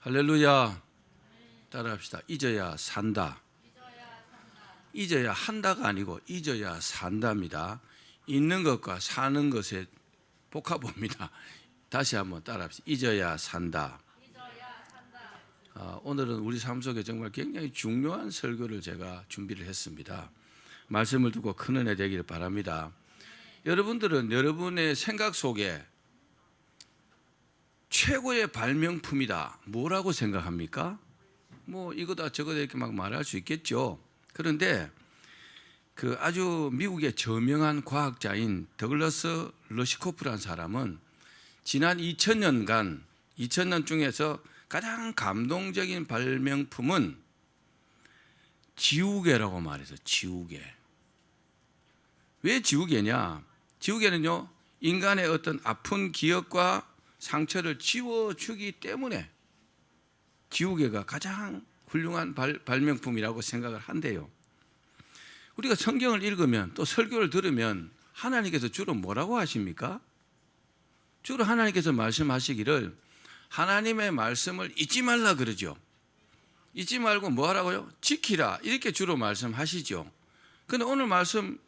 할렐루야. 따라합시다. 잊어야 산다. 잊어야 한다가 아니고 잊어야 산답니다. 있는 것과 사는 것의 복합어입니다. 다시 한번 따라합시다. 잊어야 산다. 오늘은 우리 삶 속에 정말 굉장히 중요한 설교를 제가 준비를 했습니다. 말씀을 듣고 큰 은혜 되기를 바랍니다. 여러분들은 여러분의 생각 속에 최고의 발명품이다, 뭐라고 생각합니까? 뭐 이거다 저거다 이렇게 막 말할 수 있겠죠. 그런데 그 아주 미국의 저명한 과학자인 더글러스 러시코프라는 사람은 지난 2000년 중에서 가장 감동적인 발명품은 지우개라고 말해서 지우개. 왜 지우개냐? 지우개는요, 인간의 어떤 아픈 기억과 상처를 지워주기 때문에 지우개가 가장 훌륭한 발명품이라고 생각을 한대요. 우리가 성경을 읽으면 또 설교를 들으면 하나님께서 주로 뭐라고 하십니까? 주로 하나님께서 말씀하시기를 하나님의 말씀을 잊지 말라 그러죠. 잊지 말고 뭐 하라고요? 지키라, 이렇게 주로 말씀하시죠. 그런데 오늘 말씀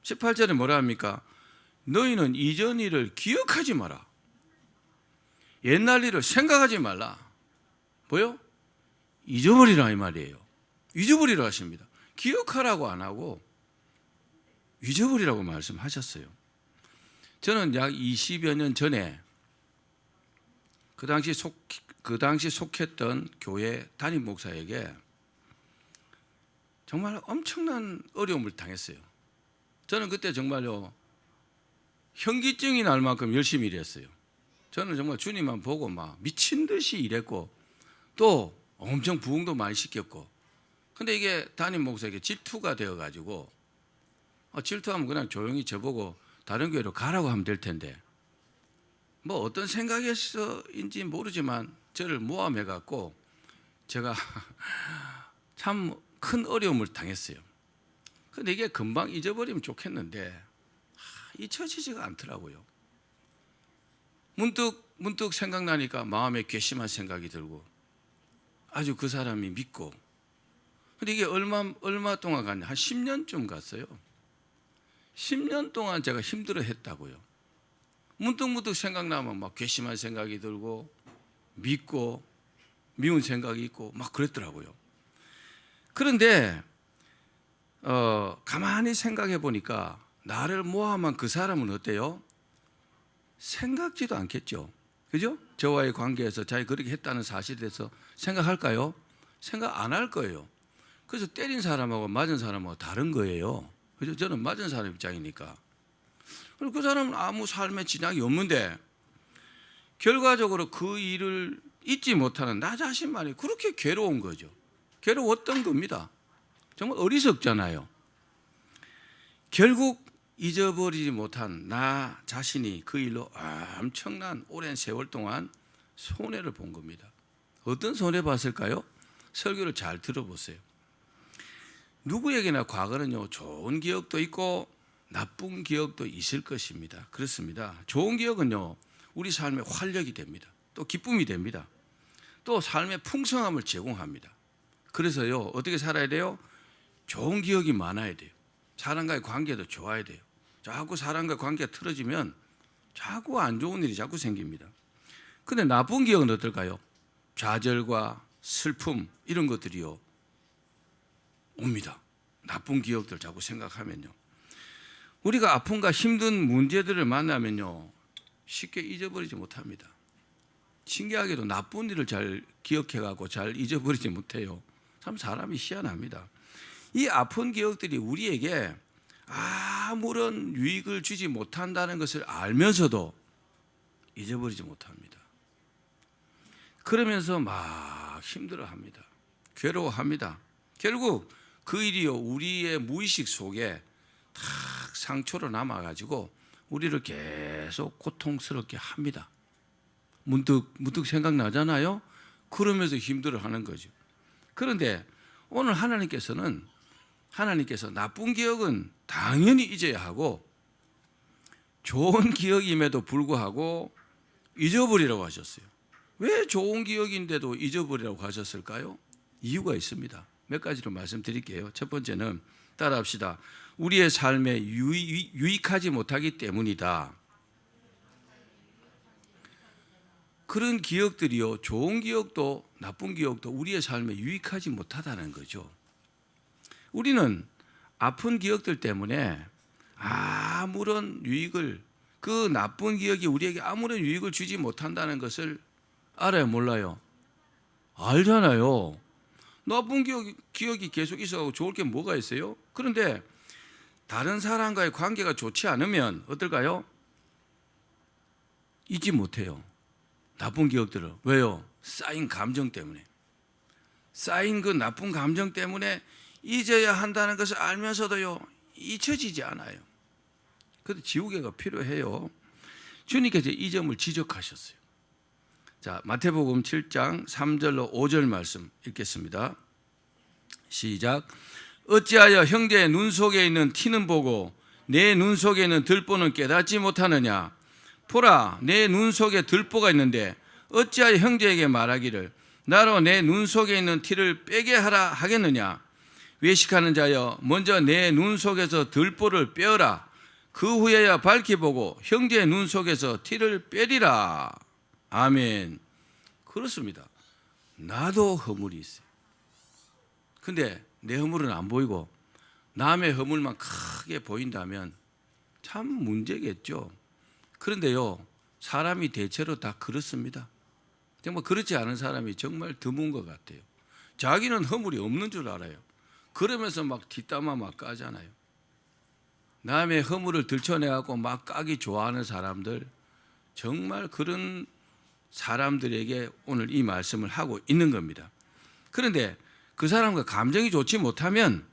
18절에 뭐라 합니까? 너희는 이전 일을 기억하지 마라. 옛날 일을 생각하지 말라. 뭐요? 잊어버리라 이 말이에요. 잊어버리라 하십니다. 기억하라고 안 하고 잊어버리라고 말씀하셨어요. 저는 약 20여 년 전에 그 당시 속했던 교회 담임 목사에게 정말 엄청난 어려움을 당했어요. 저는 그때 정말요, 현기증이 날 만큼 열심히 일했어요. 저는 정말 주님만 보고 막 미친 듯이 일했고 또 엄청 부흥도 많이 시켰고, 근데 이게 담임 목사에게 질투가 되어가지고 질투하면 그냥 조용히 저보고 다른 교회로 가라고 하면 될 텐데, 뭐 어떤 생각에서인지 모르지만 저를 모함해갖고 제가 참 큰 어려움을 당했어요. 근데 이게 금방 잊어버리면 좋겠는데 잊혀지지가 않더라고요. 문득 생각나니까 마음에 괘씸한 생각이 들고 아주 그 사람이 믿고, 근데 이게 얼마 동안 갔냐? 한 10년쯤 갔어요. 10년 동안 제가 힘들어 했다고요. 문득 생각나면 막 괘씸한 생각이 들고 믿고 미운 생각이 있고 막 그랬더라고요. 그런데 가만히 생각해 보니까 나를 모함한 그 사람은 어때요? 생각지도 않겠죠. 그죠? 저와의 관계에서 자기 그렇게 했다는 사실에 대해서 생각할까요? 생각 안 할 거예요. 그래서 때린 사람하고 맞은 사람하고 다른 거예요. 그죠? 저는 맞은 사람 입장이니까. 그리고 그 사람은 아무 삶에 지장이 없는데 결과적으로 그 일을 잊지 못하는 나 자신만이 그렇게 괴로운 거죠. 괴로웠던 겁니다. 정말 어리석잖아요. 결국 잊어버리지 못한 나 자신이 그 일로 엄청난 오랜 세월 동안 손해를 본 겁니다. 어떤 손해 봤을까요? 설교를 잘 들어보세요. 누구에게나 과거는요, 좋은 기억도 있고 나쁜 기억도 있을 것입니다. 그렇습니다. 좋은 기억은요, 우리 삶의 활력이 됩니다. 또 기쁨이 됩니다. 또 삶의 풍성함을 제공합니다. 그래서요, 어떻게 살아야 돼요? 좋은 기억이 많아야 돼요. 사람과의 관계도 좋아야 돼요. 자꾸 사람과 관계가 틀어지면 자꾸 안 좋은 일이 자꾸 생깁니다. 근데 나쁜 기억은 어떨까요? 좌절과 슬픔 이런 것들이요 옵니다. 나쁜 기억들 자꾸 생각하면요. 우리가 아픔과 힘든 문제들을 만나면요 쉽게 잊어버리지 못합니다. 신기하게도 나쁜 일을 잘 기억해가고 잘 잊어버리지 못해요. 참 사람이 희한합니다. 이 아픈 기억들이 우리에게 아무런 유익을 주지 못한다는 것을 알면서도 잊어버리지 못합니다. 그러면서 막 힘들어합니다. 괴로워합니다. 결국 그 일이요 우리의 무의식 속에 탁 상처로 남아가지고 우리를 계속 고통스럽게 합니다. 문득 생각나잖아요. 그러면서 힘들어하는 거죠. 그런데 오늘 하나님께서 나쁜 기억은 당연히 잊어야 하고 좋은 기억임에도 불구하고 잊어버리라고 하셨어요. 왜 좋은 기억인데도 잊어버리라고 하셨을까요? 이유가 있습니다. 몇 가지로 말씀드릴게요. 첫 번째는 따라합시다. 우리의 삶에 유익하지 못하기 때문이다. 그런 기억들이요, 좋은 기억도 나쁜 기억도 우리의 삶에 유익하지 못하다는 거죠. 우리는 아픈 기억들 때문에 아무런 유익을, 그 나쁜 기억이 우리에게 아무런 유익을 주지 못한다는 것을 알아요, 몰라요? 알잖아요. 나쁜 기억이 계속 있어가고 좋을 게 뭐가 있어요? 그런데 다른 사람과의 관계가 좋지 않으면 어떨까요? 잊지 못해요. 나쁜 기억들을. 왜요? 쌓인 감정 때문에. 쌓인 그 나쁜 감정 때문에 잊어야 한다는 것을 알면서도요, 잊혀지지 않아요. 그래도 지우개가 필요해요. 주님께서 이 점을 지적하셨어요. 자, 마태복음 7장 3절로 5절 말씀 읽겠습니다. 시작. 어찌하여 형제의 눈 속에 있는 티는 보고 내 눈 속에 있는 들보는 깨닫지 못하느냐? 보라, 내 눈 속에 들보가 있는데 어찌하여 형제에게 말하기를 나로 내 눈 속에 있는 티를 빼게 하라 하겠느냐? 외식하는 자여, 먼저 내 눈 속에서 들보를 빼어라. 그 후에야 밝히 보고 형제의 눈 속에서 티를 빼리라. 아멘. 그렇습니다. 나도 허물이 있어요. 근데 내 허물은 안 보이고 남의 허물만 크게 보인다면 참 문제겠죠. 그런데요, 사람이 대체로 다 그렇습니다. 정말 그렇지 않은 사람이 정말 드문 것 같아요. 자기는 허물이 없는 줄 알아요. 그러면서 막 뒷담화 막 까잖아요. 남의 허물을 들춰내갖고 막 까기 좋아하는 사람들, 정말 그런 사람들에게 오늘 이 말씀을 하고 있는 겁니다. 그런데 그 사람과 감정이 좋지 못하면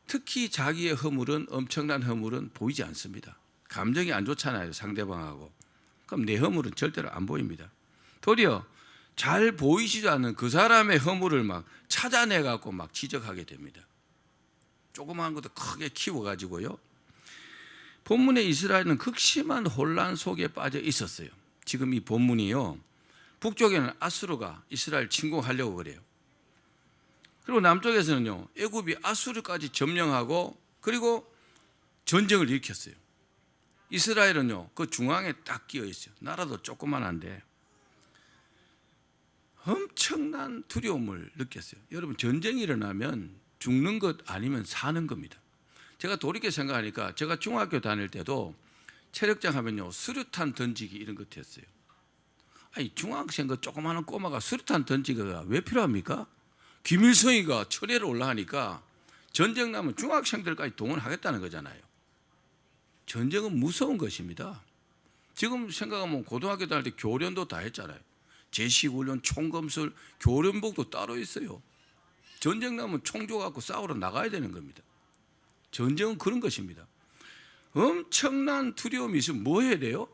특히 자기의 허물은, 엄청난 허물은 보이지 않습니다. 감정이 안 좋잖아요, 상대방하고. 그럼 내 허물은 절대로 안 보입니다. 도리어 잘 보이지도 않는 그 사람의 허물을 막 찾아내갖고 막 지적하게 됩니다. 조그마한 것도 크게 키워가지고요. 본문에 이스라엘은 극심한 혼란 속에 빠져 있었어요. 지금 이 본문이요, 북쪽에는 아수르가 이스라엘 침공하려고 그래요. 그리고 남쪽에서는요, 애굽이 아수르까지 점령하고 그리고 전쟁을 일으켰어요. 이스라엘은요, 그 중앙에 딱 끼어 있어요. 나라도 조그만한데 엄청난 두려움을 느꼈어요. 여러분, 전쟁이 일어나면 죽는 것 아니면 사는 겁니다. 제가 돌이켜 생각하니까 제가 중학교 다닐 때도 체력장 하면요, 수류탄 던지기 이런 것 했어요. 아니, 중학생 그 조그마한 꼬마가 수류탄 던지기가 왜 필요합니까? 김일성이가 철회를 올라가니까 전쟁 나면 중학생들까지 동원하겠다는 거잖아요. 전쟁은 무서운 것입니다. 지금 생각하면 고등학교 다닐 때 교련도 다 했잖아요. 제식훈련, 총검술, 교련복도 따로 있어요. 전쟁 나면 총 줘갖고 싸우러 나가야 되는 겁니다. 전쟁은 그런 것입니다. 엄청난 두려움이 있으면 뭐 해야 돼요?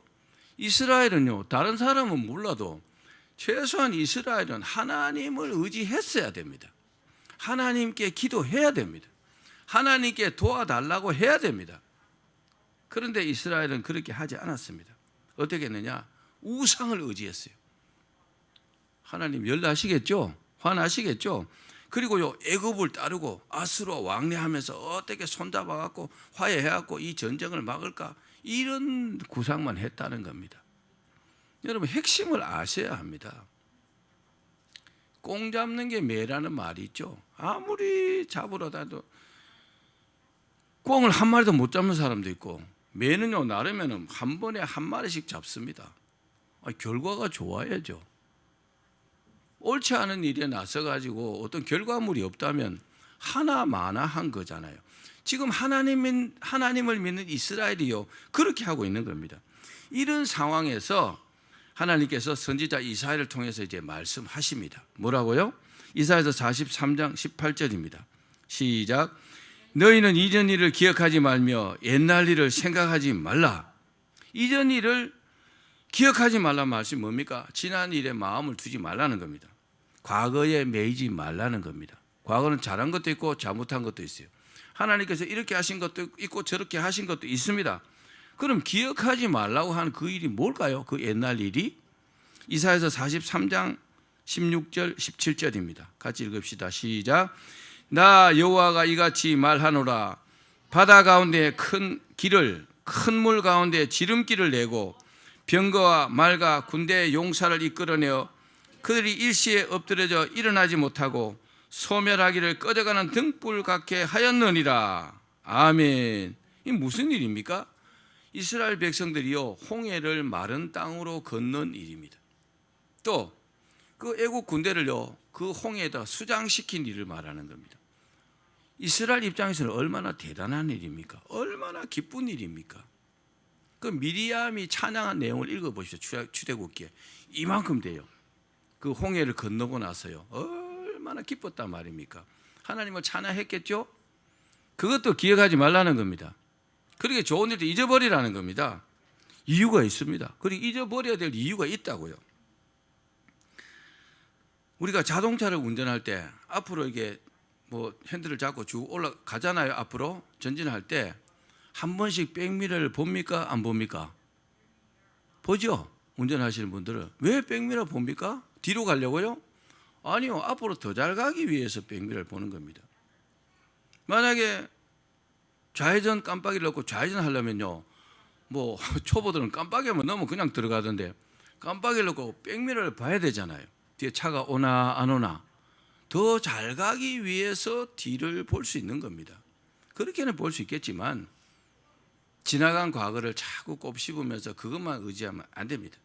이스라엘은요, 다른 사람은 몰라도 최소한 이스라엘은 하나님을 의지했어야 됩니다. 하나님께 기도해야 됩니다. 하나님께 도와달라고 해야 됩니다. 그런데 이스라엘은 그렇게 하지 않았습니다. 어떻게 했느냐? 우상을 의지했어요. 하나님 열나시겠죠? 화나시겠죠? 그리고요, 애굽을 따르고 아수르와 왕래하면서 어떻게 손잡아갖고 화해해갖고 이 전쟁을 막을까, 이런 구상만 했다는 겁니다. 여러분, 핵심을 아셔야 합니다. 꽁 잡는 게 매라는 말이 있죠. 아무리 잡으러 다도 꽁을 한 마리도 못 잡는 사람도 있고, 매는요, 나르면은 한 번에 한 마리씩 잡습니다. 결과가 좋아야죠. 옳지 않은 일에 나서가지고 어떤 결과물이 없다면 하나마나한 거잖아요. 지금 하나님을 믿는 이스라엘이요, 그렇게 하고 있는 겁니다. 이런 상황에서 하나님께서 선지자 이사야를 통해서 이제 말씀하십니다. 뭐라고요? 이사야서 43장 18절입니다. 시작. 너희는 이전 일을 기억하지 말며 옛날 일을 생각하지 말라. 이전 일을 기억하지 말라는 말씀이 뭡니까? 지난 일에 마음을 두지 말라는 겁니다. 과거에 매이지 말라는 겁니다. 과거는 잘한 것도 있고 잘못한 것도 있어요. 하나님께서 이렇게 하신 것도 있고 저렇게 하신 것도 있습니다. 그럼 기억하지 말라고 하는 그 일이 뭘까요? 그 옛날 일이? 이사야서 43장 16절 17절입니다. 같이 읽읍시다. 시작. 나 여호와가 이같이 말하노라. 바다 가운데 큰 물 가운데 지름길을 내고 병거와 말과 군대의 용사를 이끌어내어 그들이 일시에 엎드려져 일어나지 못하고 소멸하기를 꺼져가는 등불 같게 하였느니라. 아멘. 이 무슨 일입니까? 이스라엘 백성들이요 홍해를 마른 땅으로 건넌 일입니다. 또 그 애국 군대를요 그 홍해에다 수장시킨 일을 말하는 겁니다. 이스라엘 입장에서는 얼마나 대단한 일입니까? 얼마나 기쁜 일입니까? 그 미리암이 찬양한 내용을 읽어보십시오. 출애굽기에 이만큼 돼요. 그 홍해를 건너고 나서요 얼마나 기뻤단 말입니까? 하나님을 찬양했겠죠? 그것도 기억하지 말라는 겁니다. 그렇게 좋은 일도 잊어버리라는 겁니다. 이유가 있습니다. 그리고 잊어버려야 될 이유가 있다고요. 우리가 자동차를 운전할 때 앞으로 이게 뭐 핸들을 잡고 쭉 올라가잖아요. 앞으로 전진할 때 한 번씩 백미러를 봅니까? 안 봅니까? 보죠. 운전하시는 분들은. 왜 백미러 봅니까? 뒤로 가려고요? 아니요. 앞으로 더 잘 가기 위해서 백미러를 보는 겁니다. 만약에 좌회전 깜빡이를 넣고 좌회전 하려면요 뭐 초보들은 깜빡이만 넣으면 그냥 들어가던데 깜빡이를 넣고 백미러를 봐야 되잖아요. 뒤에 차가 오나 안 오나. 더 잘 가기 위해서 뒤를 볼 수 있는 겁니다. 그렇게는 볼 수 있겠지만 지나간 과거를 자꾸 곱씹으면서 그것만 의지하면 안 됩니다.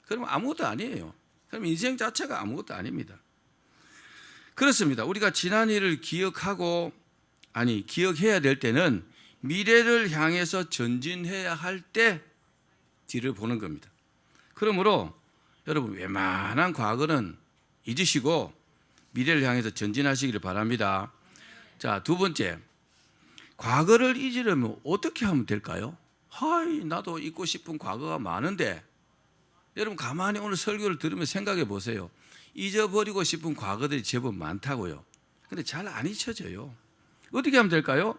그러면 아무것도 아니에요. 그럼 인생 자체가 아무것도 아닙니다. 그렇습니다. 우리가 지난 일을 기억해야 될 때는 미래를 향해서 전진해야 할 때 뒤를 보는 겁니다. 그러므로 여러분 웬만한 과거는 잊으시고 미래를 향해서 전진하시기를 바랍니다. 자, 두 번째, 과거를 잊으려면 어떻게 하면 될까요? 하이, 나도 잊고 싶은 과거가 많은데 여러분 가만히 오늘 설교를 들으면 생각해 보세요. 잊어버리고 싶은 과거들이 제법 많다고요. 근데 잘 안 잊혀져요. 어떻게 하면 될까요?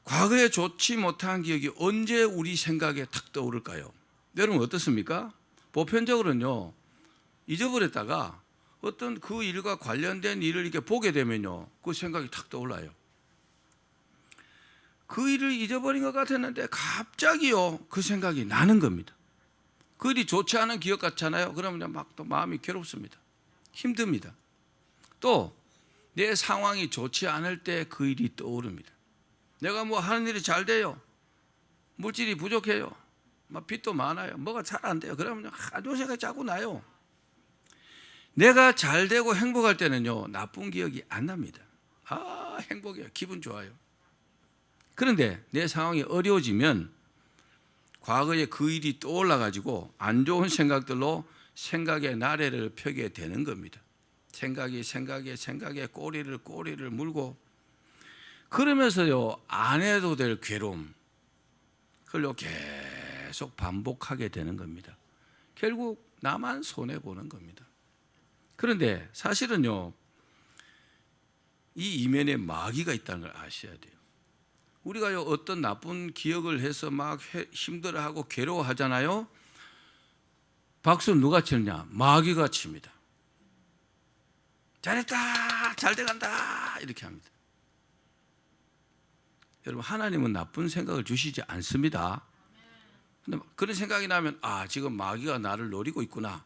과거에 좋지 못한 기억이 언제 우리 생각에 탁 떠오를까요? 여러분 어떻습니까? 보편적으로는요 잊어버렸다가 어떤 그 일과 관련된 일을 이렇게 보게 되면요 그 생각이 탁 떠올라요. 그 일을 잊어버린 것 같았는데 갑자기요 그 생각이 나는 겁니다. 그 일이 좋지 않은 기억 같잖아요. 그러면 막 또 마음이 괴롭습니다. 힘듭니다. 또 내 상황이 좋지 않을 때 그 일이 떠오릅니다. 내가 뭐 하는 일이 잘 돼요. 물질이 부족해요. 막 빚도 많아요. 뭐가 잘 안 돼요. 그러면 안 좋은 생각이 자꾸 나요. 내가 잘 되고 행복할 때는요 나쁜 기억이 안 납니다. 아 행복해요. 기분 좋아요. 그런데 내 상황이 어려워지면 과거에 그 일이 떠올라 가지고 안 좋은 생각들로 생각의 나래를 펴게 되는 겁니다. 생각에 꼬리를 물고 그러면서요 안 해도 될 괴로움 그걸로 계속 반복하게 되는 겁니다. 결국 나만 손해보는 겁니다. 그런데 사실은요 이 이면에 마귀가 있다는 걸 아셔야 돼요. 우리가요 어떤 나쁜 기억을 해서 막 힘들어하고 괴로워하잖아요. 박수 누가 치느냐? 마귀가 칩니다. 잘했다, 잘 돼간다 이렇게 합니다. 여러분 하나님은 나쁜 생각을 주시지 않습니다. 근데 그런 생각이 나면 아 지금 마귀가 나를 노리고 있구나.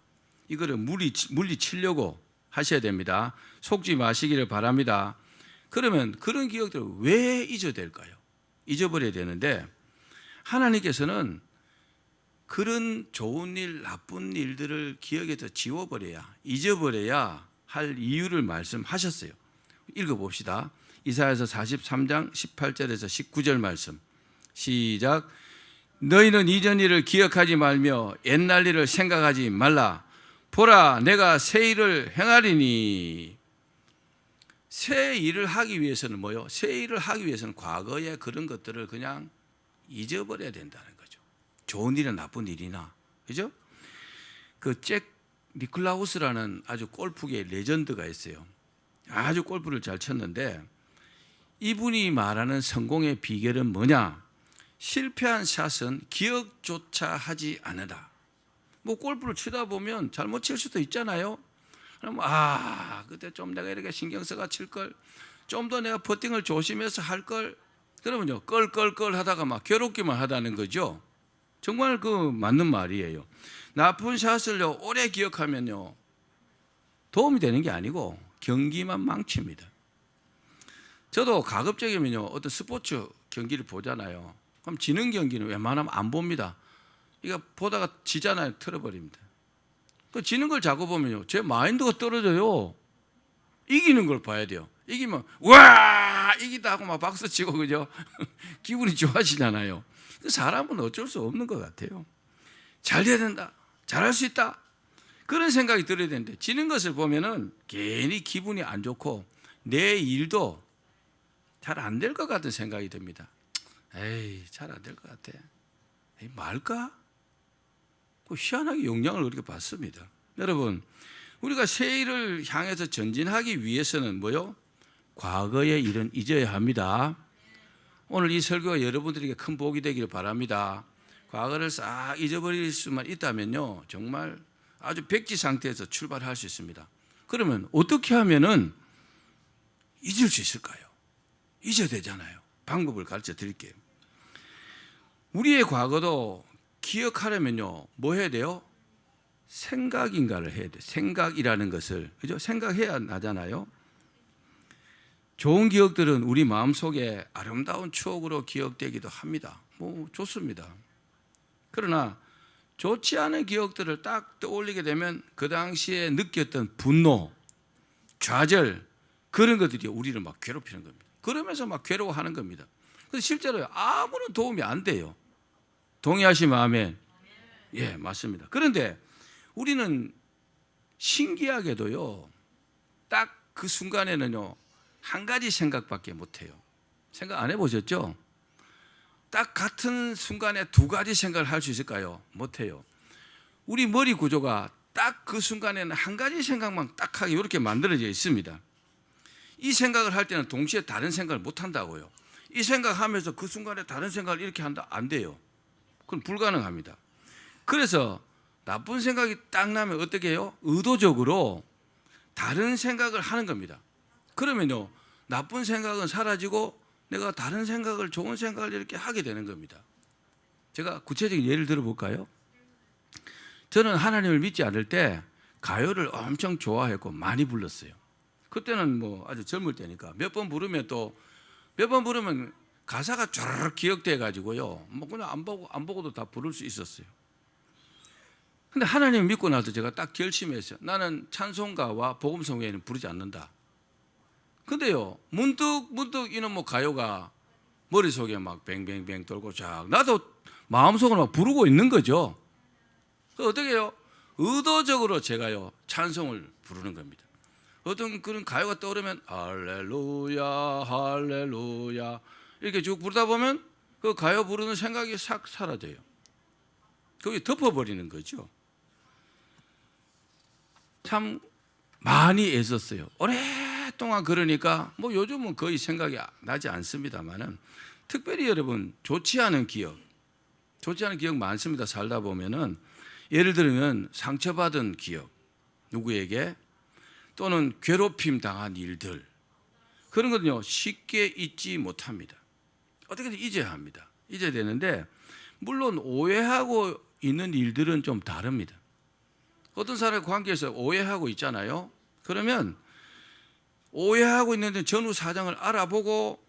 이거를 물리치려고 하셔야 됩니다. 속지 마시기를 바랍니다. 그러면 그런 기억들을 왜 잊어야 될까요? 잊어버려야 되는데 하나님께서는 그런 좋은 일, 나쁜 일들을 기억에서 잊어버려야 할 이유를 말씀하셨어요. 읽어봅시다. 이사야서 43장 18절에서 19절 말씀 시작. 너희는 이전 일을 기억하지 말며 옛날 일을 생각하지 말라. 보라 내가 새 일을 행하리니. 새 일을 하기 위해서는 뭐요? 새 일을 하기 위해서는 과거의 그런 것들을 그냥 잊어버려야 된다는 거죠. 좋은 일이나 나쁜 일이나. 그죠? 그 잭 니클라우스라는 아주 골프계의 레전드가 있어요. 아주 골프를 잘 쳤는데 이분이 말하는 성공의 비결은 뭐냐? 실패한 샷은 기억조차 하지 않으라. 뭐 골프를 치다 보면 잘못 칠 수도 있잖아요. 그럼 그때 좀 내가 이렇게 신경 써가 칠 걸, 좀 더 내가 퍼팅을 조심해서 할 걸. 그러면요 껄껄껄 하다가 막 괴롭기만 하다는 거죠. 정말 그 맞는 말이에요. 나쁜 샷을요 오래 기억하면요 도움이 되는 게 아니고 경기만 망칩니다. 저도 가급적이면요 어떤 스포츠 경기를 보잖아요. 그럼 지는 경기는 웬만하면 안 봅니다. 이거 보다가 지잖아요. 틀어버립니다. 그 지는 걸 자꾸 보면요 제 마인드가 떨어져요. 이기는 걸 봐야 돼요. 이기면 와 이기다 하고 막 박수 치고 그죠? 기분이 좋아지잖아요. 사람은 어쩔 수 없는 것 같아요. 잘 돼야 된다, 잘할 수 있다, 그런 생각이 들어야 되는데 지는 것을 보면은 괜히 기분이 안 좋고 내 일도 잘 안 될 것 같은 생각이 듭니다. 에이 잘 안 될 것 같아. 에이 말까? 그 희한하게 영향을 그렇게 받습니다. 여러분 우리가 새 일을 향해서 전진하기 위해서는 뭐요? 과거의 일은 잊어야 합니다. 오늘 이 설교가 여러분들에게 큰 복이 되기를 바랍니다. 과거를 싹 잊어버릴 수만 있다면요 정말 아주 백지 상태에서 출발할 수 있습니다. 그러면 어떻게 하면은 잊을 수 있을까요? 잊어야 되잖아요. 방법을 가르쳐 드릴게요. 우리의 과거도 기억하려면요 뭐 해야 돼요? 생각인가를 해야 돼요. 생각이라는 것을, 그죠? 생각해야 나잖아요. 좋은 기억들은 우리 마음속에 아름다운 추억으로 기억되기도 합니다. 뭐 좋습니다. 그러나 좋지 않은 기억들을 딱 떠올리게 되면 그 당시에 느꼈던 분노, 좌절, 그런 것들이 우리를 막 괴롭히는 겁니다. 그러면서 막 괴로워하는 겁니다. 그래서 실제로 아무런 도움이 안 돼요. 동의하시면 아멘. 예, 맞습니다. 그런데 우리는 신기하게도요 딱 그 순간에는요 한 가지 생각밖에 못해요. 생각 안 해보셨죠? 딱 같은 순간에 두 가지 생각을 할 수 있을까요? 못해요. 우리 머리 구조가 딱 그 순간에는 한 가지 생각만 딱 하게 이렇게 만들어져 있습니다. 이 생각을 할 때는 동시에 다른 생각을 못 한다고요. 이 생각하면서 그 순간에 다른 생각을 이렇게 한다? 안 돼요. 그건 불가능합니다. 그래서 나쁜 생각이 딱 나면 어떻게 해요? 의도적으로 다른 생각을 하는 겁니다. 그러면요 나쁜 생각은 사라지고 내가 다른 생각을, 좋은 생각을 이렇게 하게 되는 겁니다. 제가 구체적인 예를 들어볼까요? 저는 하나님을 믿지 않을 때 가요를 엄청 좋아했고 많이 불렀어요. 그때는 뭐 아주 젊을 때니까 몇 번 부르면 가사가 쫙 기억돼 가지고요 뭐 그냥 안 보고도 다 부를 수 있었어요. 근데 하나님을 믿고 나서 제가 딱 결심했어요. 나는 찬송가와 복음성 외에는 부르지 않는다. 근데요 문득 이놈 뭐 가요가 머릿속에 막 뱅뱅뱅 돌고 쫙 나도 마음속으로 막 부르고 있는 거죠. 그래서 어떻게 해요? 의도적으로 제가요 찬송을 부르는 겁니다. 어떤 그런 가요가 떠오르면 할렐루야 할렐루야 이렇게 쭉 부르다 보면 그 가요 부르는 생각이 싹 사라져요. 그게 덮어버리는 거죠. 참 많이 애썼어요. 오랫동안. 그러니까 뭐 요즘은 거의 생각이 나지 않습니다만은 특별히 여러분 좋지 않은 기억 많습니다. 살다 보면은 예를 들면 상처받은 기억, 누구에게, 또는 괴롭힘 당한 일들, 그런 거는요 쉽게 잊지 못합니다. 어떻게든 잊어야 합니다. 잊어야 되는데 물론 오해하고 있는 일들은 좀 다릅니다. 어떤 사람의 관계에서 오해하고 있잖아요. 그러면 오해하고 있는데 전후 사정을 알아보고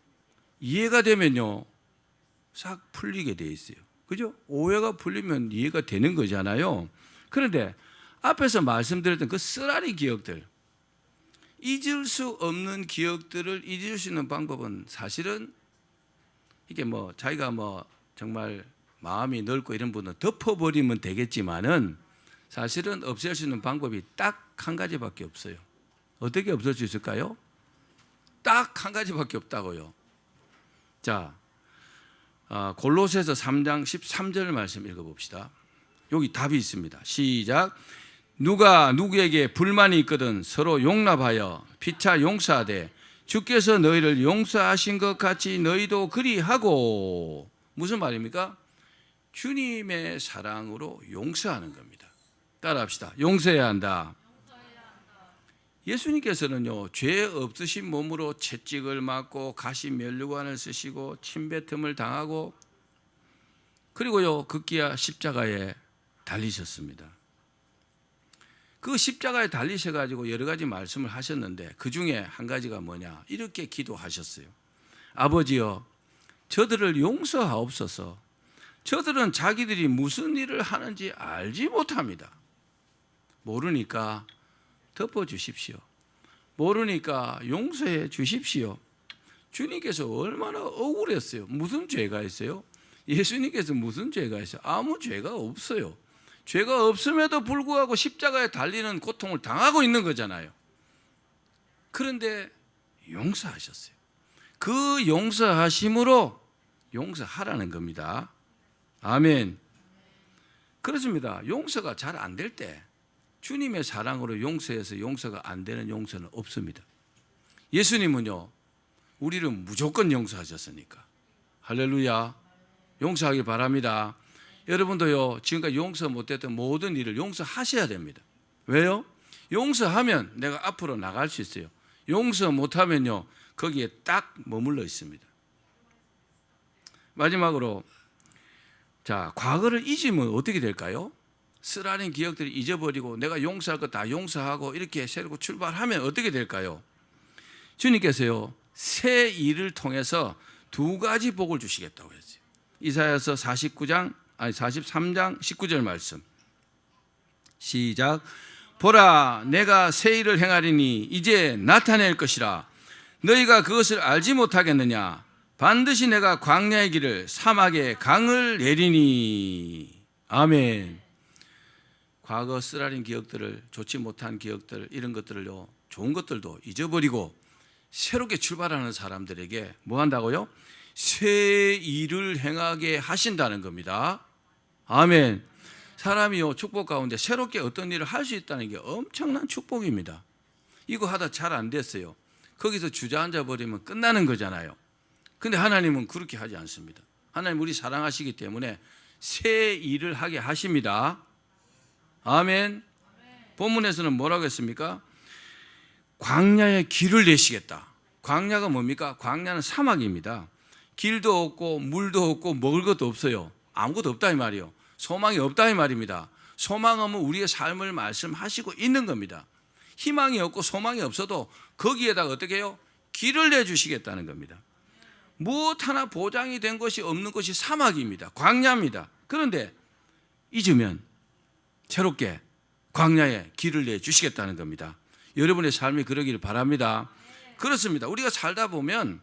이해가 되면요 싹 풀리게 돼 있어요. 그죠? 오해가 풀리면 이해가 되는 거잖아요. 그런데 앞에서 말씀드렸던 그 쓰라리 기억들, 잊을 수 없는 기억들을 잊을 수 있는 방법은 사실은 이게 뭐 자기가 뭐 정말 마음이 넓고 이런 분은 덮어버리면 되겠지만은 사실은 없앨 수 있는 방법이 딱 한 가지밖에 없어요. 어떻게 없앨 수 있을까요? 딱 한 가지밖에 없다고요. 자, 골로새서 3장 13절 말씀 읽어봅시다. 여기 답이 있습니다. 시작. 누가 누구에게 불만이 있거든 서로 용납하여 피차 용서하되 주께서 너희를 용서하신 것 같이 너희도 그리하고. 무슨 말입니까? 주님의 사랑으로 용서하는 겁니다. 따라합시다. 용서해야 한다. 예수님께서는요, 죄 없으신 몸으로 채찍을 맞고 가시 면류관을 쓰시고 침뱉음을 당하고 그리고요, 급기야 십자가에 달리셨습니다. 그 십자가에 달리셔가지고 여러 가지 말씀을 하셨는데 그 중에 한 가지가 뭐냐, 이렇게 기도하셨어요. 아버지여, 저들을 용서하옵소서. 저들은 자기들이 무슨 일을 하는지 알지 못합니다. 모르니까 덮어주십시오. 모르니까 용서해 주십시오. 주님께서 얼마나 억울했어요. 무슨 죄가 있어요? 예수님께서 무슨 죄가 있어요? 아무 죄가 없어요. 죄가 없음에도 불구하고 십자가에 달리는 고통을 당하고 있는 거잖아요. 그런데 용서하셨어요. 그 용서하심으로 용서하라는 겁니다. 아멘. 그렇습니다. 용서가 잘 안 될 때 주님의 사랑으로 용서해서 용서가 안 되는 용서는 없습니다. 예수님은요, 우리를 무조건 용서하셨으니까. 할렐루야. 용서하길 바랍니다. 여러분도요, 지금까지 용서 못했던 모든 일을 용서하셔야 됩니다. 왜요? 용서하면 내가 앞으로 나갈 수 있어요. 용서 못하면요, 거기에 딱 머물러 있습니다. 마지막으로, 자, 과거를 잊으면 어떻게 될까요? 쓰라린 기억들을 잊어버리고 내가 용서할 거 다 용서하고 이렇게 새로 출발하면 어떻게 될까요? 주님께서요, 새 일을 통해서 두 가지 복을 주시겠다고 했어요. 이사야서 43장 19절 말씀. 시작. 보라, 내가 새 일을 행하리니 이제 나타낼 것이라. 너희가 그것을 알지 못하겠느냐? 반드시 내가 광야의 길을 사막에 강을 내리니. 아멘. 과거 쓰라린 기억들을, 좋지 못한 기억들, 이런 것들을요, 좋은 것들도 잊어버리고 새롭게 출발하는 사람들에게 뭐 한다고요? 새 일을 행하게 하신다는 겁니다. 아멘. 사람이요, 축복 가운데 새롭게 어떤 일을 할 수 있다는 게 엄청난 축복입니다. 이거 하다 잘 안 됐어요. 거기서 주저앉아 버리면 끝나는 거잖아요. 근데 하나님은 그렇게 하지 않습니다. 하나님 우리 사랑하시기 때문에 새 일을 하게 하십니다. 아멘. 본문에서는 뭐라고 했습니까? 광야에 길을 내시겠다. 광야가 뭡니까? 광야는 사막입니다. 길도 없고 물도 없고 먹을 것도 없어요. 아무것도 없다 이 말이에요. 소망이 없다 이 말입니다. 소망 없으면 우리의 삶을 말씀하시고 있는 겁니다. 희망이 없고 소망이 없어도 거기에다가 어떻게 해요? 길을 내주시겠다는 겁니다. 무엇 하나 보장이 된 것이 없는 것이 사막입니다. 광야입니다. 그런데 잊으면 새롭게 광야에 길을 내주시겠다는 겁니다. 여러분의 삶이 그러기를 바랍니다. 그렇습니다. 우리가 살다 보면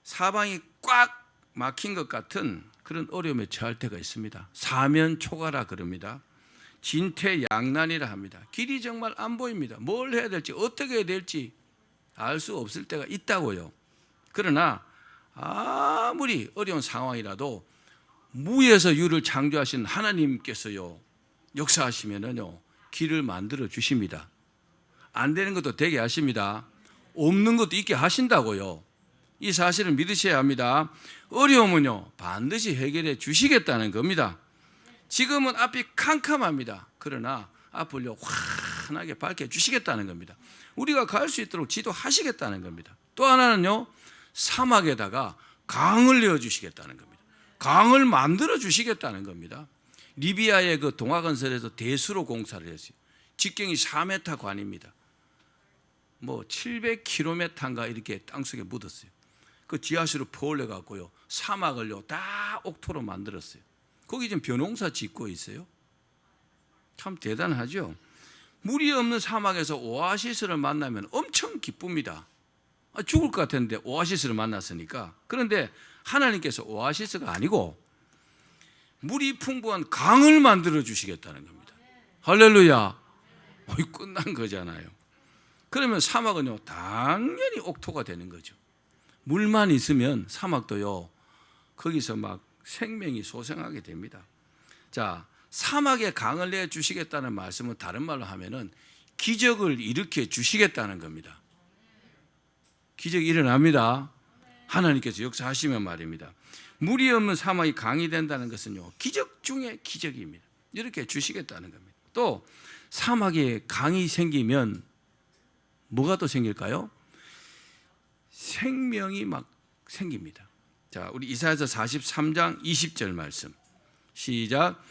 사방이 꽉 막힌 것 같은 그런 어려움에 처할 때가 있습니다. 사면초가라 그럽니다. 진퇴양난이라 합니다. 길이 정말 안 보입니다. 뭘 해야 될지 어떻게 해야 될지 알 수 없을 때가 있다고요. 그러나 아무리 어려운 상황이라도 무에서 유를 창조하신 하나님께서요, 역사하시면은요, 길을 만들어 주십니다. 안 되는 것도 되게 하십니다. 없는 것도 있게 하신다고요. 이 사실을 믿으셔야 합니다. 어려움은요, 반드시 해결해 주시겠다는 겁니다. 지금은 앞이 캄캄합니다. 그러나 앞을요, 환하게 밝혀 주시겠다는 겁니다. 우리가 갈 수 있도록 지도하시겠다는 겁니다. 또 하나는요, 사막에다가 강을 내어 주시겠다는 겁니다. 강을 만들어 주시겠다는 겁니다. 리비아의 그 동화건설에서 대수로 공사를 했어요. 직경이 4m 관입니다. 뭐 700km인가 이렇게 땅속에 묻었어요. 그 지하수로 퍼올려 갖고요, 사막을요 다 옥토로 만들었어요. 거기 지금 벼농사 짓고 있어요. 참 대단하죠. 물이 없는 사막에서 오아시스를 만나면 엄청 기쁩니다. 죽을 것 같았는데 오아시스를 만났으니까. 그런데 하나님께서 오아시스가 아니고 물이 풍부한 강을 만들어 주시겠다는 겁니다. 할렐루야. 끝난 거잖아요. 그러면 사막은요, 당연히 옥토가 되는 거죠. 물만 있으면 사막도요, 거기서 막 생명이 소생하게 됩니다. 자, 사막에 강을 내 주시겠다는 말씀은 다른 말로 하면은 기적을 일으켜 주시겠다는 겁니다. 기적이 일어납니다. 하나님께서 역사하시면 말입니다. 물이 없는 사막이 강이 된다는 것은요, 기적 중에 기적입니다. 이렇게 주시겠다는 겁니다. 또 사막에 강이 생기면 뭐가 또 생길까요? 생명이 막 생깁니다. 자, 우리 이사야서 43장 20절 말씀 시작.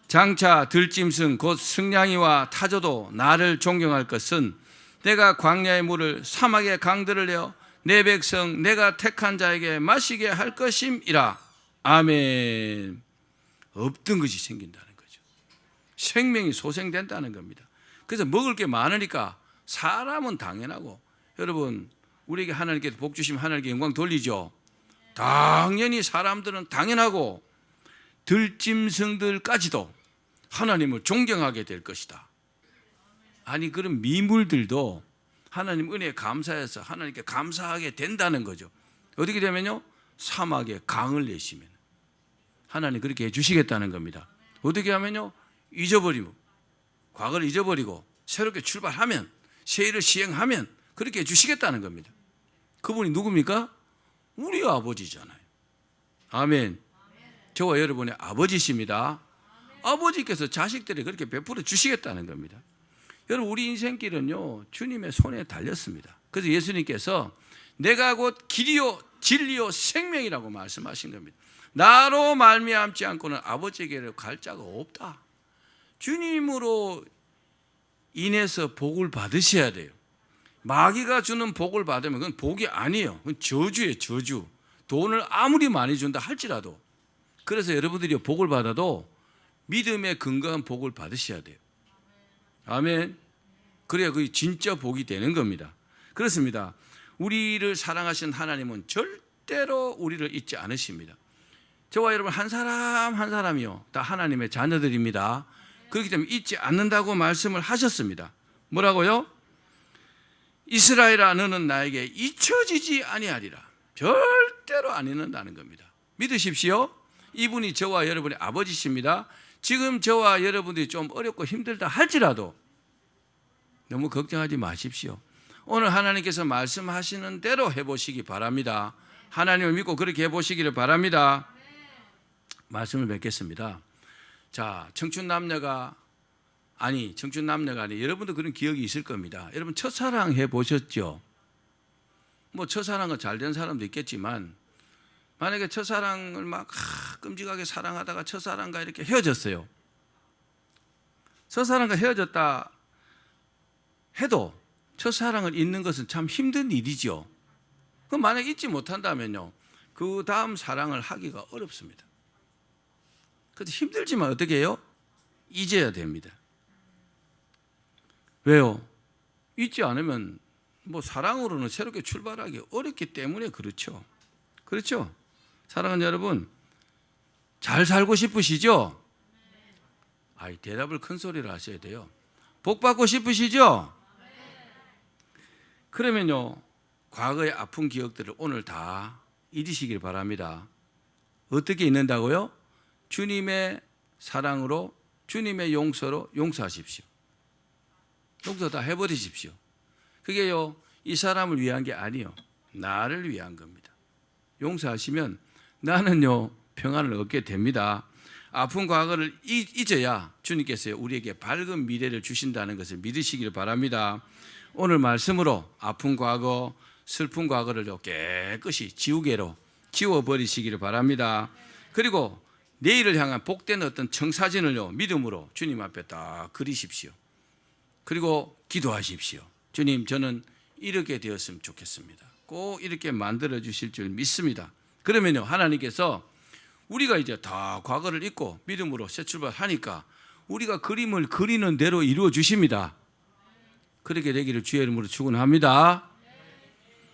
장차 들짐승 곧 승냥이와 타조도 나를 존경할 것은 내가 광야의 물을 사막의 강들을 내어 내 백성 내가 택한 자에게 마시게 할 것임이라. 아멘. 없던 것이 생긴다는 거죠. 생명이 소생된다는 겁니다. 그래서 먹을 게 많으니까 사람은 당연하고, 여러분 우리에게 하나님께서 복 주시면 하나님께 영광 돌리죠. 당연히 사람들은 당연하고 들짐승들까지도 하나님을 존경하게 될 것이다. 아니 그런 미물들도 하나님 은혜에 감사해서 하나님께 감사하게 된다는 거죠. 어떻게 되면요? 사막에 강을 내시면 하나님 그렇게 해주시겠다는 겁니다. 어떻게 하면요? 잊어버리고 과거를 잊어버리고 새롭게 출발하면, 새 일을 시행하면 그렇게 해주시겠다는 겁니다. 그분이 누굽니까? 우리 아버지잖아요. 아멘. 저와 여러분의 아버지십니다. 아버지께서 자식들이 그렇게 베풀어 주시겠다는 겁니다. 여러분 우리 인생길은요 주님의 손에 달렸습니다. 그래서 예수님께서 내가 곧 길이요 진리요 생명이라고 말씀하신 겁니다. 나로 말미암지 않고는 아버지에게로 갈 자가 없다. 주님으로 인해서 복을 받으셔야 돼요. 마귀가 주는 복을 받으면 그건 복이 아니에요. 그건 저주예요, 저주. 돈을 아무리 많이 준다 할지라도. 그래서 여러분들이 복을 받아도 믿음에 근거한 복을 받으셔야 돼요. 아멘. 그래야 그게 진짜 복이 되는 겁니다. 그렇습니다. 우리를 사랑하신 하나님은 절대로 우리를 잊지 않으십니다. 저와 여러분 한 사람 한 사람이요 다 하나님의 자녀들입니다. 그렇기 때문에 잊지 않는다고 말씀을 하셨습니다. 뭐라고요? 이스라엘아 너는 나에게 잊혀지지 아니하리라. 절대로 안 잊는다는 겁니다. 믿으십시오. 이분이 저와 여러분의 아버지십니다. 지금 저와 여러분들이 좀 어렵고 힘들다 할지라도 너무 걱정하지 마십시오. 오늘 하나님께서 말씀하시는 대로 해보시기 바랍니다. 하나님을 믿고 그렇게 해보시기를 바랍니다. 말씀을 맺겠습니다. 자, 청춘 남녀가 아니 여러분도 그런 기억이 있을 겁니다. 여러분 첫사랑 해보셨죠? 뭐 첫사랑은 잘된 사람도 있겠지만 만약에 첫사랑을 막 끔찍하게 사랑하다가 첫사랑과 이렇게 헤어졌어요. 첫사랑과 헤어졌다 해도 첫사랑을 잊는 것은 참 힘든 일이죠. 그럼 만약에 잊지 못한다면요 그 다음 사랑을 하기가 어렵습니다. 그래도 힘들지만 어떻게 해요? 잊어야 됩니다. 왜요? 잊지 않으면 뭐 사랑으로는 새롭게 출발하기 어렵기 때문에 그렇죠. 그렇죠? 사랑하는 여러분 잘 살고 싶으시죠? 아이 대답을 큰 소리로 하셔야 돼요. 복 받고 싶으시죠? 그러면요 과거의 아픈 기억들을 오늘 다 잊으시길 바랍니다. 어떻게 잊는다고요? 주님의 사랑으로 주님의 용서로 용서하십시오. 용서 다 해버리십시오. 그게요 이 사람을 위한 게 아니요 나를 위한 겁니다. 용서하시면 나는요 평안을 얻게 됩니다. 아픈 과거를 잊어야 주님께서 우리에게 밝은 미래를 주신다는 것을 믿으시길 바랍니다. 오늘 말씀으로 아픈 과거, 슬픈 과거를 깨끗이 지우개로 지워버리시기를 바랍니다. 그리고 내일을 향한 복된 어떤 청사진을요 믿음으로 주님 앞에 딱 그리십시오. 그리고 기도하십시오. 주님 저는 이렇게 되었으면 좋겠습니다. 꼭 이렇게 만들어 주실 줄 믿습니다. 그러면요 하나님께서 우리가 이제 다 과거를 잊고 믿음으로 새 출발하니까 우리가 그림을 그리는 대로 이루어 주십니다. 그렇게 되기를 주의 이름으로 축원합니다.